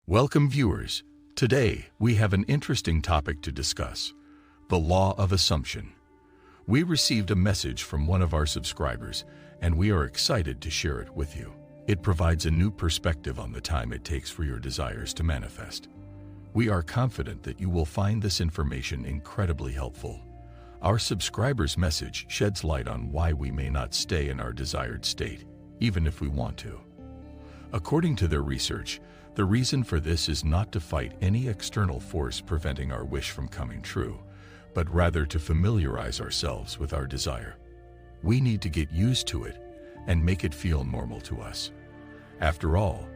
Welcome, viewers. Today, we have an interesting topic to discuss: the law of assumption. We received a message from one of our subscribers, and we are excited to share it with you. It provides a new perspective on the time it takes for your desires to manifest. We are confident that you will find this information incredibly helpful. Our subscriber's message sheds light on why we may not stay in our desired state, even if we want to. According to their research, the reason for this is not to fight any external force preventing our wish from coming true, but rather to familiarize ourselves with our desire. We need to get used to it and make it feel normal to us. After all,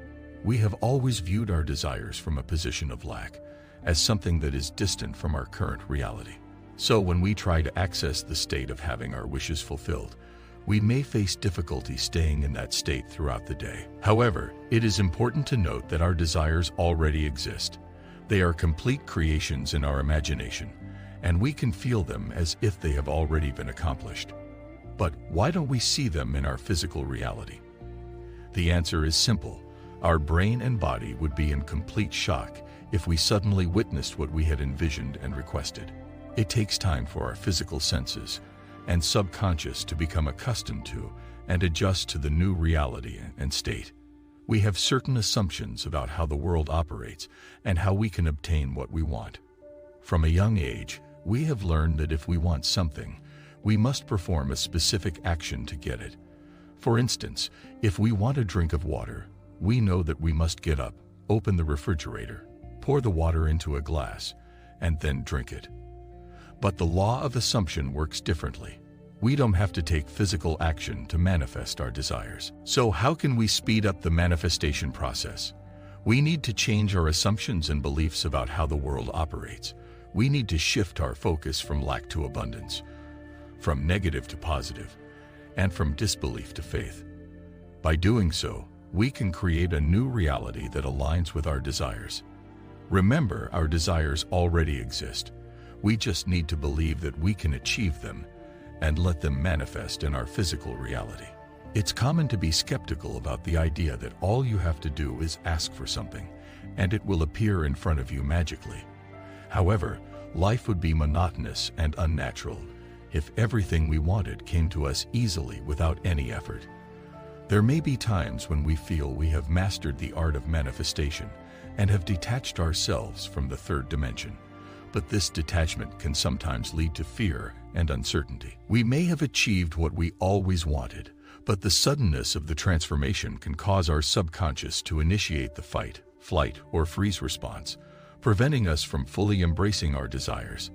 we have always viewed our desires from a position of lack, as something that is distant from our current reality. So when we try to access the state of having our wishes fulfilled, we may face difficulty staying in that state throughout the day. However, it is important to note that our desires already exist. They are complete creations in our imagination, and we can feel them as if they have already been accomplished. But why don't we see them in our physical reality? The answer is simple. Our brain and body would be in complete shock if we suddenly witnessed what we had envisioned and requested. It takes time for our physical senses and subconscious to become accustomed to and adjust to the new reality and state. We have certain assumptions about how the world operates and how we can obtain what we want. From a young age, we have learned that if we want something, we must perform a specific action to get it. For instance, if we want a drink of water, we know that we must get up, open the refrigerator, pour the water into a glass, and then drink it. But the law of assumption works differently. We don't have to take physical action to manifest our desires. So how can we speed up the manifestation process? We need to change our assumptions and beliefs about how the world operates. We need to shift our focus from lack to abundance, from negative to positive, and from disbelief to faith. By doing so, we can create a new reality that aligns with our desires. Remember, our desires already exist. We just need to believe that we can achieve them and let them manifest in our physical reality. It's common to be skeptical about the idea that all you have to do is ask for something, and it will appear in front of you magically. However, life would be monotonous and unnatural if everything we wanted came to us easily without any effort. There may be times when we feel we have mastered the art of manifestation and have detached ourselves from the third dimension. But this detachment can sometimes lead to fear and uncertainty. We may have achieved what we always wanted, but the suddenness of the transformation can cause our subconscious to initiate the fight, flight, or freeze response, preventing us from fully embracing our desires.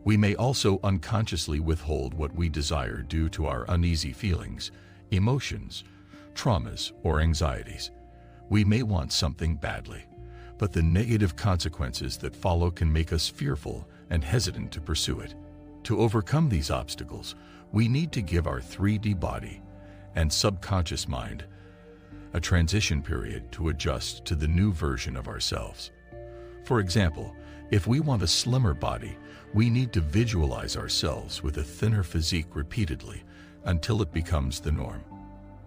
We may also unconsciously withhold what we desire due to our uneasy feelings, emotions, traumas, or anxieties. We may want something badly, but the negative consequences that follow can make us fearful and hesitant to pursue it. To overcome these obstacles, we need to give our 3D body and subconscious mind a transition period to adjust to the new version of ourselves. For example, if we want a slimmer body, we need to visualize ourselves with a thinner physique repeatedly until it becomes the norm.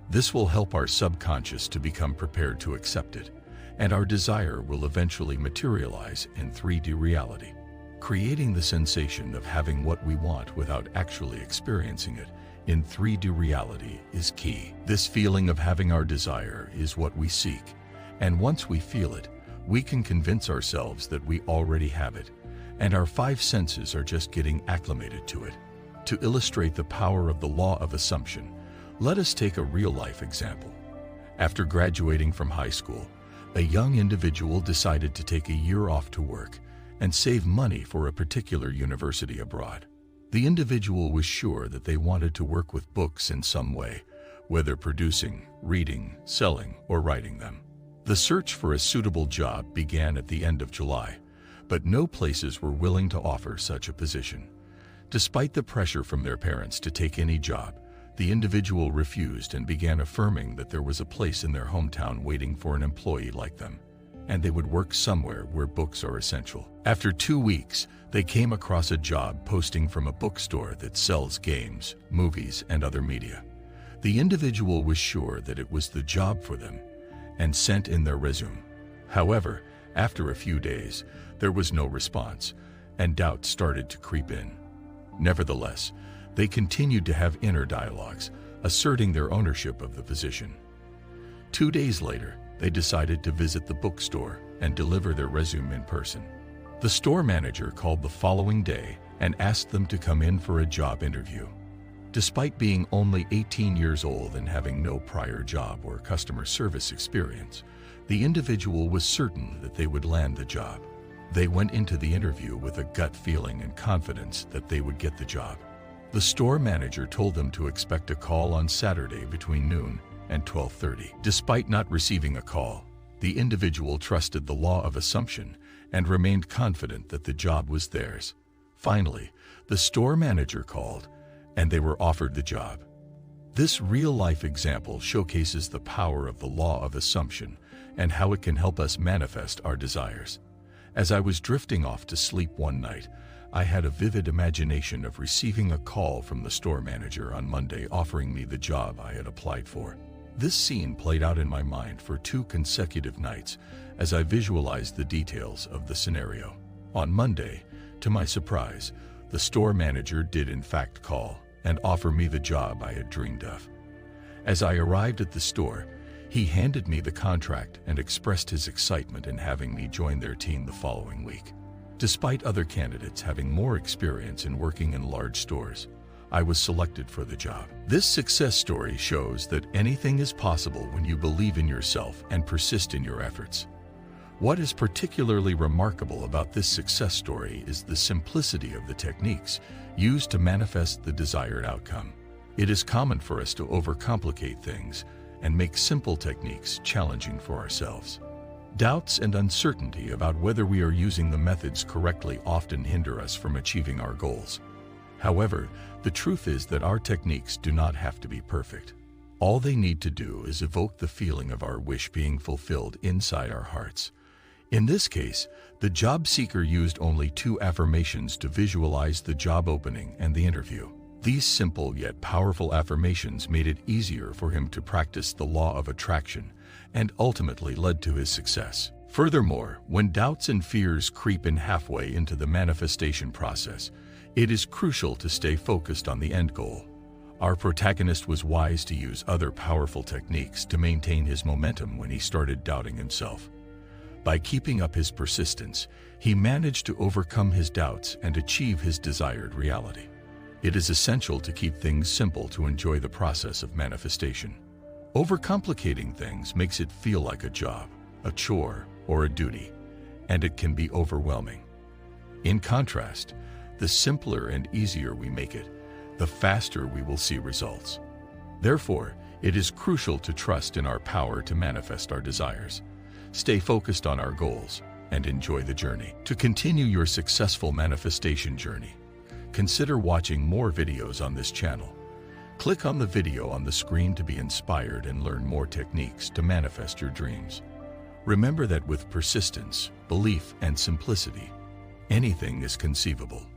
This will help our subconscious to become prepared to accept it, and our desire will eventually materialize in 3D reality. Creating the sensation of having what we want without actually experiencing it in 3D reality is key. This feeling of having our desire is what we seek, and once we feel it, we can convince ourselves that we already have it, and our 5 senses are just getting acclimated to it. To illustrate the power of the law of assumption, let us take a real-life example. After graduating from high school, a young individual decided to take a year off to work and save money for a particular university abroad. The individual was sure that they wanted to work with books in some way, whether producing, reading, selling, or writing them. The search for a suitable job began at the end of July, but no places were willing to offer such a position. Despite the pressure from their parents to take any job, the individual refused and began affirming that there was a place in their hometown waiting for an employee like them, and they would work somewhere where books are essential. After 2 weeks, they came across a job posting from a bookstore that sells games, movies, and other media. The individual was sure that it was the job for them and sent in their resume. However, After a few days, there was no response, and doubt started to creep in. Nevertheless, they continued to have inner dialogues, asserting their ownership of the position. 2 days later, they decided to visit the bookstore and deliver their resume in person. The store manager called the following day and asked them to come in for a job interview. Despite being only 18 years old and having no prior job or customer service experience, the individual was certain that they would land the job. They went into the interview with a gut feeling and confidence that they would get the job. The store manager told them to expect a call on Saturday between noon and 12:30. Despite not receiving a call, the individual trusted the law of assumption and remained confident that the job was theirs. Finally, the store manager called, and they were offered the job. This real-life example showcases the power of the law of assumption and how it can help us manifest our desires. As I was drifting off to sleep one night, I had a vivid imagination of receiving a call from the store manager on Monday offering me the job I had applied for. This scene played out in my mind for 2 consecutive nights as I visualized the details of the scenario. On Monday, to my surprise, the store manager did in fact call and offer me the job I had dreamed of. As I arrived at the store, he handed me the contract and expressed his excitement in having me join their team the following week. Despite other candidates having more experience in working in large stores, I was selected for the job. This success story shows that anything is possible when you believe in yourself and persist in your efforts. What is particularly remarkable about this success story is the simplicity of the techniques used to manifest the desired outcome. It is common for us to overcomplicate things and make simple techniques challenging for ourselves. Doubts and uncertainty about whether we are using the methods correctly often hinder us from achieving our goals. However, the truth is that our techniques do not have to be perfect. All they need to do is evoke the feeling of our wish being fulfilled inside our hearts. In this case, the job seeker used only 2 affirmations to visualize the job opening and the interview. These simple yet powerful affirmations made it easier for him to practice the law of attraction and ultimately led to his success. Furthermore, when doubts and fears creep in halfway into the manifestation process, it is crucial to stay focused on the end goal. Our protagonist was wise to use other powerful techniques to maintain his momentum when he started doubting himself. By keeping up his persistence, he managed to overcome his doubts and achieve his desired reality. It is essential to keep things simple to enjoy the process of manifestation. Overcomplicating things makes it feel like a job, a chore, or a duty, and it can be overwhelming. In contrast, the simpler and easier we make it, the faster we will see results. Therefore, it is crucial to trust in our power to manifest our desires. Stay focused on our goals and enjoy the journey. To continue your successful manifestation journey, consider watching more videos on this channel. Click on the video on the screen to be inspired and learn more techniques to manifest your dreams. Remember that with persistence, belief, and simplicity, anything is conceivable.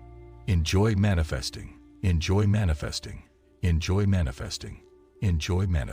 Enjoy manifesting. Enjoy manifesting. Enjoy manifesting. Enjoy manifesting.